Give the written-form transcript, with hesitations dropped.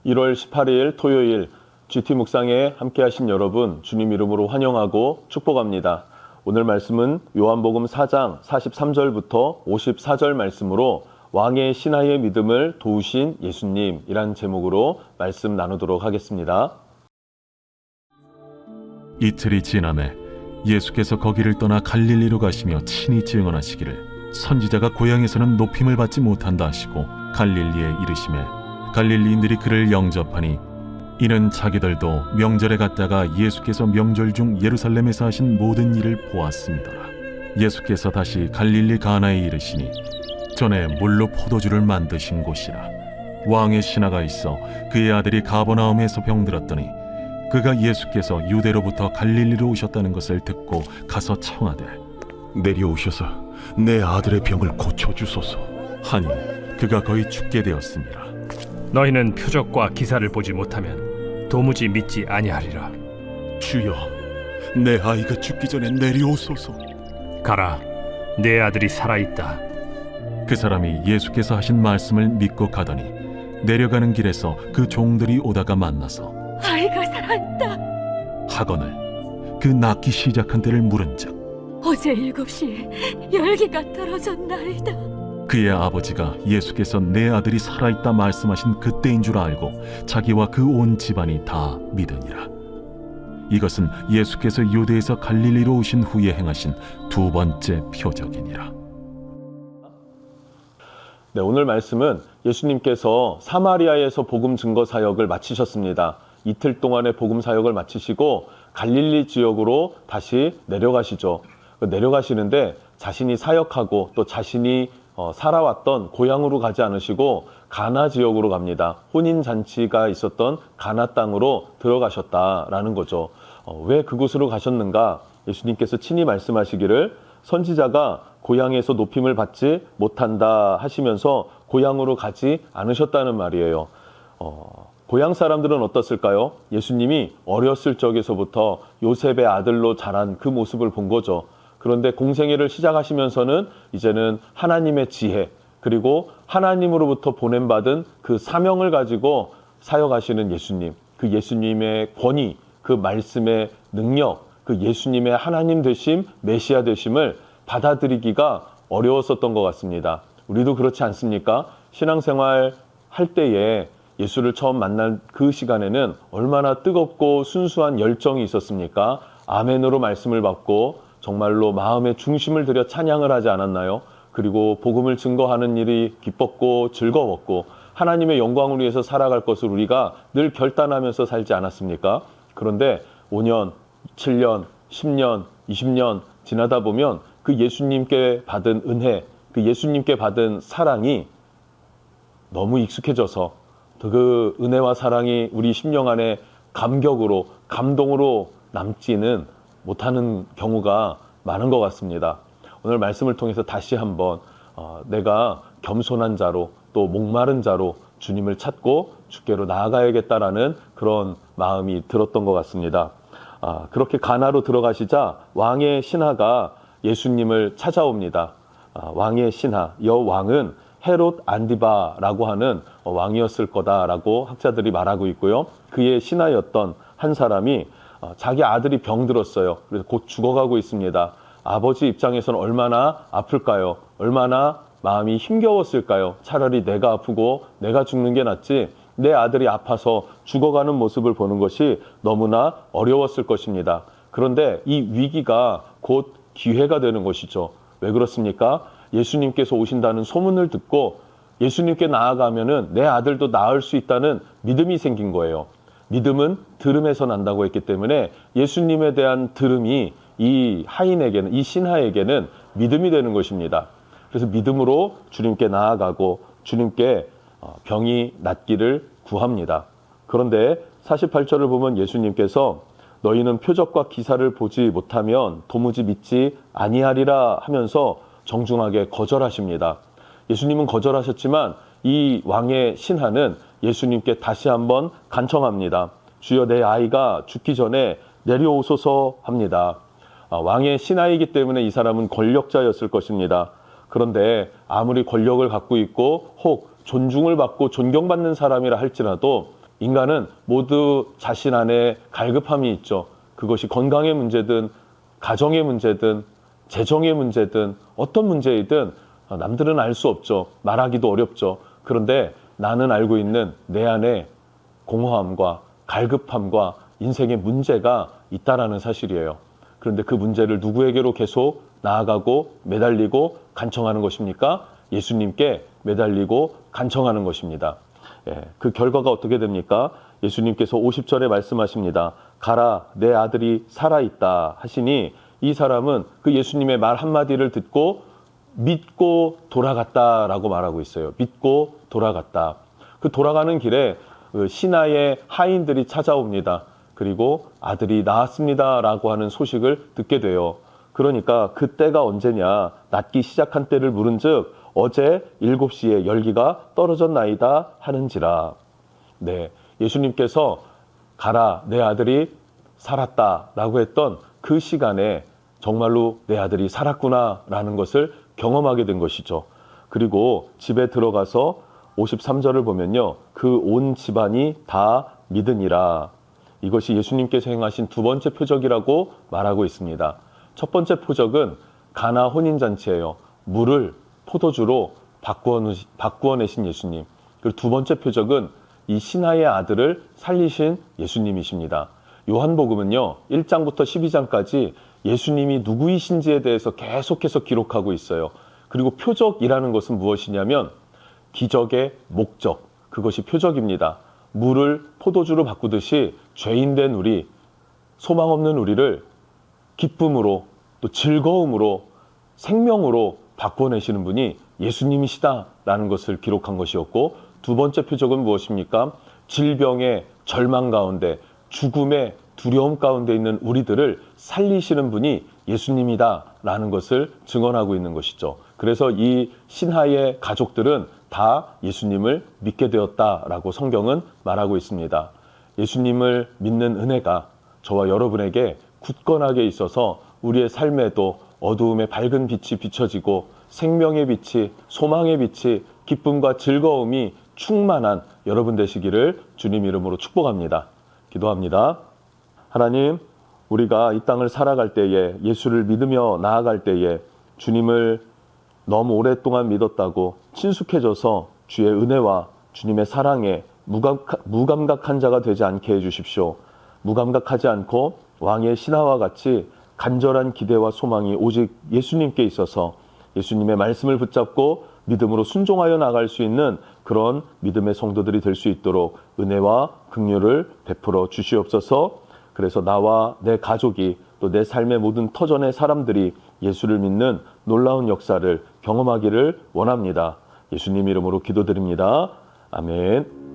1월 18일 토요일 GT 묵상에 함께 하신 여러분 주님 이름으로 환영하고 축복합니다. 오늘 말씀은 요한복음 4장 43절부터 54절 말씀으로 왕의 신하의 믿음을 도우신 예수님이란 제목으로 말씀 나누도록 하겠습니다. 이틀이 지남에 예수께서 거기를 떠나 갈릴리로 가시며 친히 증언하시기를 선지자가 고향에서는 높임을 받지 못한다 하시고 갈릴리에 이르시매 갈릴리인들이 그를 영접하니 이는 자기들도 명절에 갔다가 예수께서 명절 중 예루살렘에서 하신 모든 일을 보았습니다라. 예수께서 다시 갈릴리 가나에 이르시니 전에 물로 포도주를 만드신 곳이라. 왕의 신하가 있어 그의 아들이 가버나움에서 병들었더니 그가 예수께서 유대로부터 갈릴리로 오셨다는 것을 듣고 가서 청하되 내려오셔서 내 아들의 병을 고쳐주소서 하니 그가 거의 죽게 되었습니다. 너희는 표적과 기사를 보지 못하면 도무지 믿지 아니하리라. 주여, 내 아이가 죽기 전에 내려오소서. 가라, 내 아들이 살아있다. 그 사람이 예수께서 하신 말씀을 믿고 가더니 내려가는 길에서 그 종들이 오다가 만나서 아이가 살아있다. 하거늘 그 낳기 시작한 때를 물은즉 어제 7시에 열기가 떨어졌나이다. 그의 아버지가 예수께서 내 아들이 살아있다 말씀하신 그때인 줄 알고 자기와 그 온 집안이 다 믿으니라. 이것은 예수께서 유대에서 갈릴리로 오신 후에 행하신 두 번째 표적이니라. 네, 오늘 말씀은 예수님께서 사마리아에서 복음 증거 사역을 마치셨습니다. 이틀 동안의 복음 사역을 마치시고 갈릴리 지역으로 다시 내려가시죠. 내려가시는데 자신이 사역하고 또 자신이 살아왔던 고향으로 가지 않으시고 가나 지역으로 갑니다. 혼인잔치가 있었던 가나 땅으로 들어가셨다라는 거죠. 왜 그곳으로 가셨는가? 예수님께서 친히 말씀하시기를 선지자가 고향에서 높임을 받지 못한다 하시면서 고향으로 가지 않으셨다는 말이에요. 고향 사람들은 어떻을까요? 예수님이 어렸을 적에서부터 요셉의 아들로 자란 그 모습을 본 거죠. 그런데 공생애를 시작하시면서는 이제는 하나님의 지혜 그리고 하나님으로부터 보냄받은 그 사명을 가지고 사역하시는 예수님, 그 예수님의 권위, 그 말씀의 능력, 그 예수님의 하나님 되심, 메시아 되심을 받아들이기가 어려웠었던 것 같습니다. 우리도 그렇지 않습니까? 신앙생활 할 때에 예수를 처음 만난 그 시간에는 얼마나 뜨겁고 순수한 열정이 있었습니까? 아멘으로 말씀을 받고 정말로 마음의 중심을 들여 찬양을 하지 않았나요? 그리고 복음을 증거하는 일이 기뻤고 즐거웠고 하나님의 영광을 위해서 살아갈 것을 우리가 늘 결단하면서 살지 않았습니까? 그런데 5년, 7년, 10년, 20년 지나다 보면 그 예수님께 받은 은혜, 그 예수님께 받은 사랑이 너무 익숙해져서 그 은혜와 사랑이 우리 심령 안에 감격으로, 감동으로 남지는 못하는 경우가 많은 것 같습니다. 오늘 말씀을 통해서 다시 한번 내가 겸손한 자로 또 목마른 자로 주님을 찾고 주께로 나아가야겠다라는 그런 마음이 들었던 것 같습니다. 그렇게 가나로 들어가시자 왕의 신하가 예수님을 찾아옵니다. 왕의 신하, 여왕은 헤롯 안디바라고 하는 왕이었을 거다라고 학자들이 말하고 있고요. 그의 신하였던 한 사람이 자기 아들이 병들었어요. 그래서 곧 죽어가고 있습니다. 아버지 입장에서는 얼마나 아플까요? 얼마나 마음이 힘겨웠을까요? 차라리 내가 아프고 내가 죽는 게 낫지 내 아들이 아파서 죽어가는 모습을 보는 것이 너무나 어려웠을 것입니다. 그런데 이 위기가 곧 기회가 되는 것이죠. 왜 그렇습니까? 예수님께서 오신다는 소문을 듣고 예수님께 나아가면은 내 아들도 나을 수 있다는 믿음이 생긴 거예요. 믿음은 들음에서 난다고 했기 때문에 예수님에 대한 들음이 이 하인에게는, 이 신하에게는 믿음이 되는 것입니다. 그래서 믿음으로 주님께 나아가고 주님께 병이 낫기를 구합니다. 그런데 48절을 보면 예수님께서 너희는 표적과 기사를 보지 못하면 도무지 믿지 아니하리라 하면서 정중하게 거절하십니다. 예수님은 거절하셨지만 이 왕의 신하는 예수님께 다시 한번 간청합니다. 주여, 내 아이가 죽기 전에 내려오소서 합니다. 왕의 신하이기 때문에 이 사람은 권력자였을 것입니다. 그런데 아무리 권력을 갖고 있고 혹 존중을 받고 존경받는 사람이라 할지라도 인간은 모두 자신 안에 갈급함이 있죠. 그것이 건강의 문제든 가정의 문제든 재정의 문제든 어떤 문제이든 남들은 알 수 없죠. 말하기도 어렵죠. 그런데 나는 알고 있는 내 안에 공허함과 갈급함과 인생의 문제가 있다라는 사실이에요. 그런데 그 문제를 누구에게로 계속 나아가고 매달리고 간청하는 것입니까? 예수님께 매달리고 간청하는 것입니다. 그 결과가 어떻게 됩니까? 예수님께서 50절에 말씀하십니다. 가라, 내 아들이 살아있다 하시니 이 사람은 그 예수님의 말 한마디를 듣고 믿고 돌아갔다라고 말하고 있어요. 믿고 돌아갔다. 그 돌아가는 길에 신하의 하인들이 찾아옵니다. 그리고 아들이 나았습니다라고 하는 소식을 듣게 돼요. 그러니까 그때가 언제냐, 낫기 시작한 때를 물은즉 어제 7시에 열기가 떨어졌나이다 하는지라. 네, 예수님께서 가라, 내 아들이 살았다라고 했던 그 시간에 정말로 내 아들이 살았구나라는 것을 경험하게 된 것이죠. 그리고 집에 들어가서 53절을 보면요, 그 온 집안이 다 믿으니라. 이것이 예수님께서 행하신 두 번째 표적이라고 말하고 있습니다. 첫 번째 표적은 가나 혼인잔치예요. 물을 포도주로 바꾸어내신 예수님. 그리고 두 번째 표적은 이 신하의 아들을 살리신 예수님이십니다. 요한복음은요, 1장부터 12장까지 예수님이 누구이신지에 대해서 계속해서 기록하고 있어요. 그리고 표적이라는 것은 무엇이냐면 기적의 목적, 그것이 표적입니다. 물을 포도주로 바꾸듯이 죄인된 우리, 소망 없는 우리를 기쁨으로 또 즐거움으로 생명으로 바꿔내시는 분이 예수님이시다라는 것을 기록한 것이었고, 두 번째 표적은 무엇입니까? 질병의 절망 가운데, 죽음의 두려움 가운데 있는 우리들을 살리시는 분이 예수님이다라는 것을 증언하고 있는 것이죠. 그래서 이 신하의 가족들은 다 예수님을 믿게 되었다라고 성경은 말하고 있습니다. 예수님을 믿는 은혜가 저와 여러분에게 굳건하게 있어서 우리의 삶에도 어두움의 밝은 빛이 비춰지고 생명의 빛이, 소망의 빛이, 기쁨과 즐거움이 충만한 여러분 되시기를 주님 이름으로 축복합니다. 기도합니다. 하나님, 우리가 이 땅을 살아갈 때에, 예수를 믿으며 나아갈 때에 주님을 너무 오랫동안 믿었다고 친숙해져서 주의 은혜와 주님의 사랑에 무감각한 자가 되지 않게 해주십시오. 무감각하지 않고 왕의 신하와 같이 간절한 기대와 소망이 오직 예수님께 있어서 예수님의 말씀을 붙잡고 믿음으로 순종하여 나갈 수 있는 그런 믿음의 성도들이 될 수 있도록 은혜와 긍휼을 베풀어 주시옵소서. 그래서 나와 내 가족이 또 내 삶의 모든 터전의 사람들이 예수를 믿는 놀라운 역사를 경험하기를 원합니다. 예수님 이름으로 기도드립니다. 아멘.